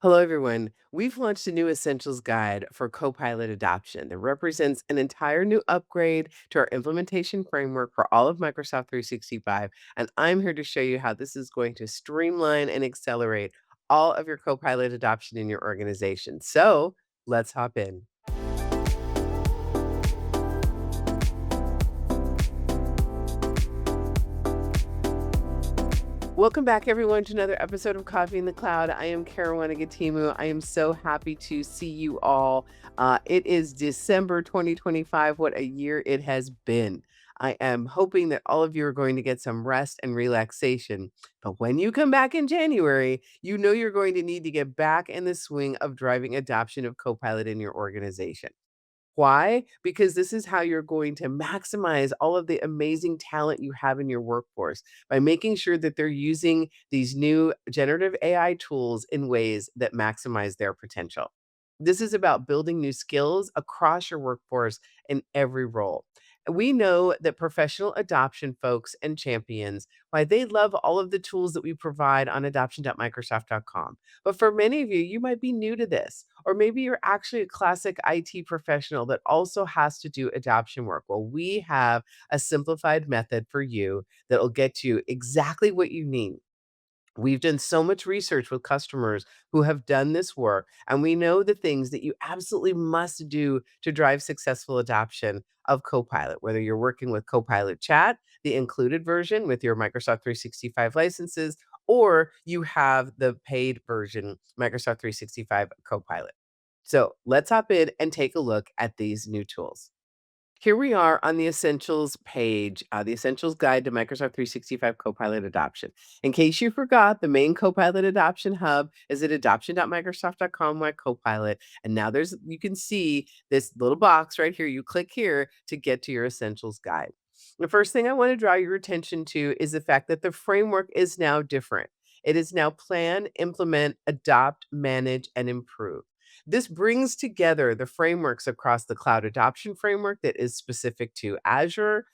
Hello, everyone. We've launched a new essentials guide for Copilot adoption that represents an entire new upgrade to our implementation framework for all of Microsoft 365. And I'm here to show you how this is going to streamline and accelerate all of your Copilot adoption in your organization. So let's hop in. Welcome back, everyone, to another episode of Coffee in the Cloud. I am Karuana Gatimu. I am so happy to see you all. It is December 2025. What a year it has been. I am hoping that all of you are going to get some rest and relaxation. But when you come back in January, you know you're going to need to get back in the swing of driving adoption of Copilot in your organization. Why? Because this is how you're going to maximize all of the amazing talent you have in your workforce by making sure that they're using these new generative AI tools in ways that maximize their potential. This is about building new skills across your workforce in every role. We know that professional adoption folks and champions, why they love all of the tools that we provide on adoption.microsoft.com. But for many of you, you might be new to this, or maybe you're actually a classic IT professional that also has to do adoption work. Well, we have a simplified method for you that'll get you exactly what you need. We've done so much research with customers who have done this work, and we know the things that you absolutely must do to drive successful adoption of Copilot, whether you're working with Copilot Chat, the included version with your Microsoft 365 licenses, or you have the paid version, Microsoft 365 Copilot. So let's hop in and take a look at these new tools. Here we are on the Essentials page, the Essentials Guide to Microsoft 365 Copilot Adoption. In case you forgot, the main Copilot Adoption Hub is at adoption.microsoft.com/copilot. And now you can see this little box right here. You click here to get to your Essentials Guide. The first thing I want to draw your attention to is the fact that the framework is now different. It is now plan, implement, adopt, manage, and improve. This brings together the frameworks across the cloud adoption framework that is specific to Azure.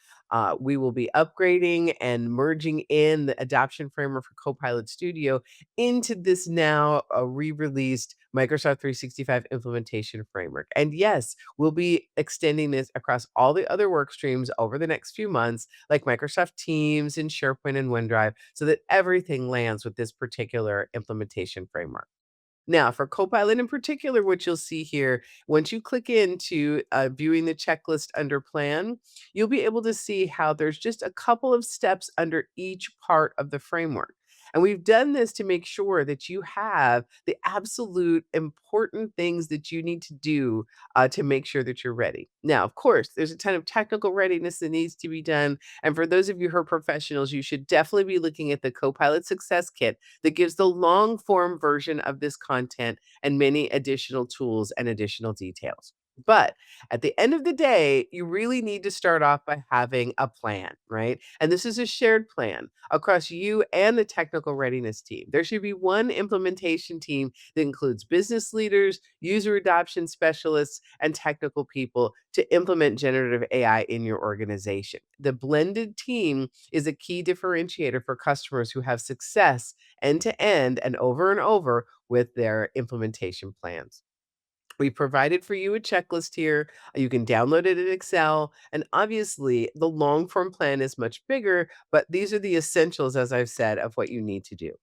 We will be upgrading and merging in the adoption framework for Copilot Studio into this now re released Microsoft 365 implementation framework. And yes, we'll be extending this across all the other work streams over the next few months, like Microsoft Teams and SharePoint and OneDrive, so that everything lands with this particular implementation framework. Now, for Copilot in particular, what you'll see here, once you click into viewing the checklist under plan, you'll be able to see how there's just a couple of steps under each part of the framework. And we've done this to make sure that you have the absolute important things that you need to do to make sure that you're ready. Now, of course, there's a ton of technical readiness that needs to be done. And for those of you who are professionals, you should definitely be looking at the Copilot Success Kit that gives the long form version of this content and many additional tools and additional details. But at the end of the day, you really need to start off by having a plan, right? And this is a shared plan across you and the technical readiness team. There should be one implementation team that includes business leaders, user adoption specialists, and technical people to implement generative AI in your organization. The blended team is a key differentiator for customers who have success end to end and over with their implementation plans. We provided for you a checklist here. You can download it in Excel. And obviously, the long form plan is much bigger, but these are the essentials, as I've said, of what you need to do.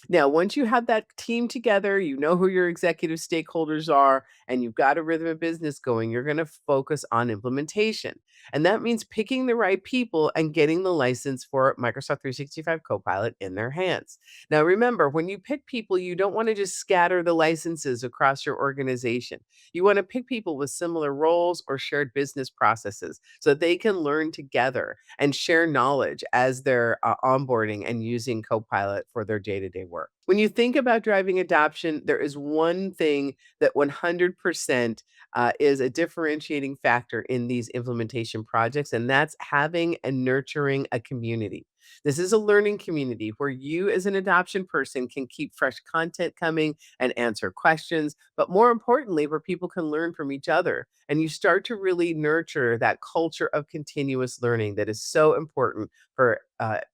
Now, once you have that team together, you know who your executive stakeholders are, and you've got a rhythm of business going, you're going to focus on implementation. And that means picking the right people and getting the license for Microsoft 365 Copilot in their hands. Now, remember, when you pick people, you don't want to just scatter the licenses across your organization. You want to pick people with similar roles or shared business processes so that they can learn together and share knowledge as they're onboarding and using Copilot for their day to day work. When you think about driving adoption, there is one thing that 100% is a differentiating factor in these implementation projects, and that's having and nurturing a community. This is a learning community where you, as an adoption person, can keep fresh content coming and answer questions, but more importantly, where people can learn from each other. And you start to really nurture that culture of continuous learning that is so important for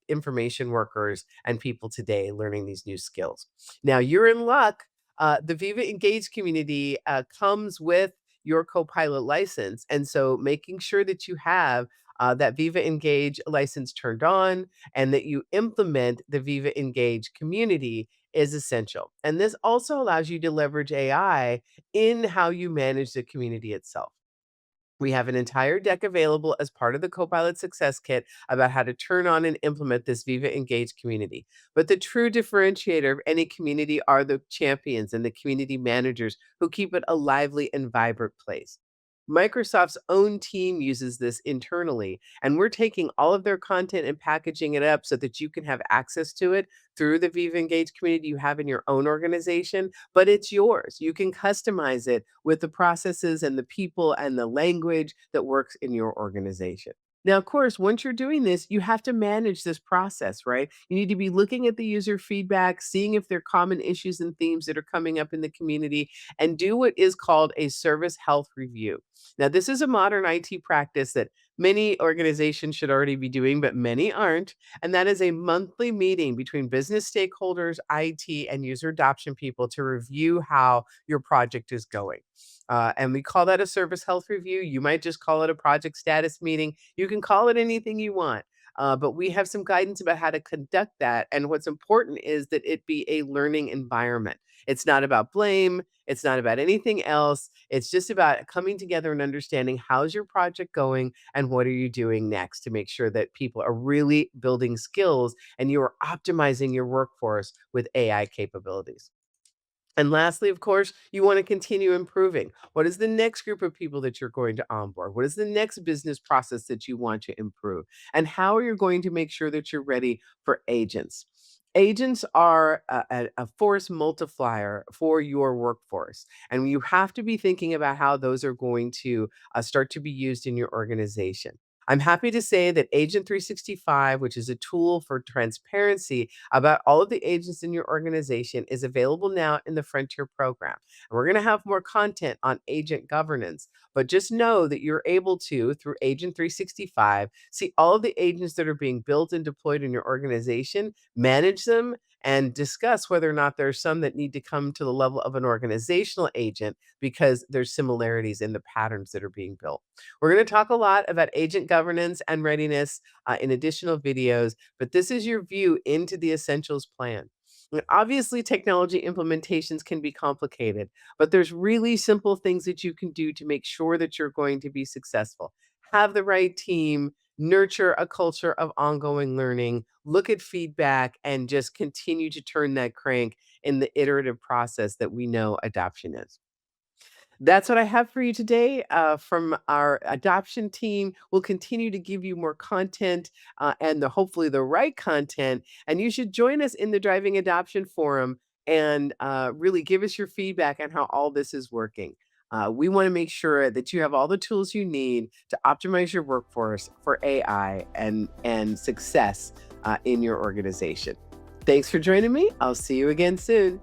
information workers and people today learning these new skills. Now, you're in luck. The Viva Engage community comes with your Copilot license. And so making sure that you have that Viva Engage license turned on and that you implement the Viva Engage community is essential. And this also allows you to leverage AI in how you manage the community itself. We have an entire deck available as part of the Copilot Success Kit about how to turn on and implement this Viva Engage community. But the true differentiator of any community are the champions and the community managers who keep it a lively and vibrant place. Microsoft's own team uses this internally, and we're taking all of their content and packaging it up so that you can have access to it through the Viva Engage community you have in your own organization, but it's yours. You can customize it with the processes and the people and the language that works in your organization. Now, of course, once you're doing this, you have to manage this process, right? You need to be looking at the user feedback, seeing if there are common issues and themes that are coming up in the community, and do what is called a service health review. Now, this is a modern IT practice that many organizations should already be doing, but many aren't. And that is a monthly meeting between business stakeholders, IT, and user adoption people to review how your project is going. And we call that a service health review. You might just call it a project status meeting. You can call it anything you want. But we have some guidance about how to conduct that. And what's important is that it be a learning environment. It's not about blame. It's not about anything else. It's just about coming together and understanding how's your project going and what are you doing next to make sure that people are really building skills and you are optimizing your workforce with AI capabilities. And lastly, of course, you want to continue improving. What is the next group of people that you're going to onboard? What is the next business process that you want to improve? And how are you going to make sure that you're ready for agents? Agents are a force multiplier for your workforce. And you have to be thinking about how those are going to start to be used in your organization. I'm happy to say that Agent 365, which is a tool for transparency about all of the agents in your organization, is available now in the Frontier program. And we're going to have more content on agent governance, but just know that you're able to, through Agent 365, see all of the agents that are being built and deployed in your organization, manage them, and discuss whether or not there's some that need to come to the level of an organizational agent because there's similarities in the patterns that are being built. We're going to talk a lot about agent governance and readiness in additional videos, but this is your view into the essentials plan. And obviously, technology implementations can be complicated, but there's really simple things that you can do to make sure that you're going to be successful. Have the right team, nurture a culture of ongoing learning, look at feedback, and just continue to turn that crank in the iterative process that we know adoption is. That's what I have for you today from our adoption team. We'll continue to give you more content and hopefully the right content. And you should join us in the Driving Adoption Forum and really give us your feedback on how all this is working. We want to make sure that you have all the tools you need to optimize your workforce for AI and success in your organization. Thanks for joining me. I'll see you again soon.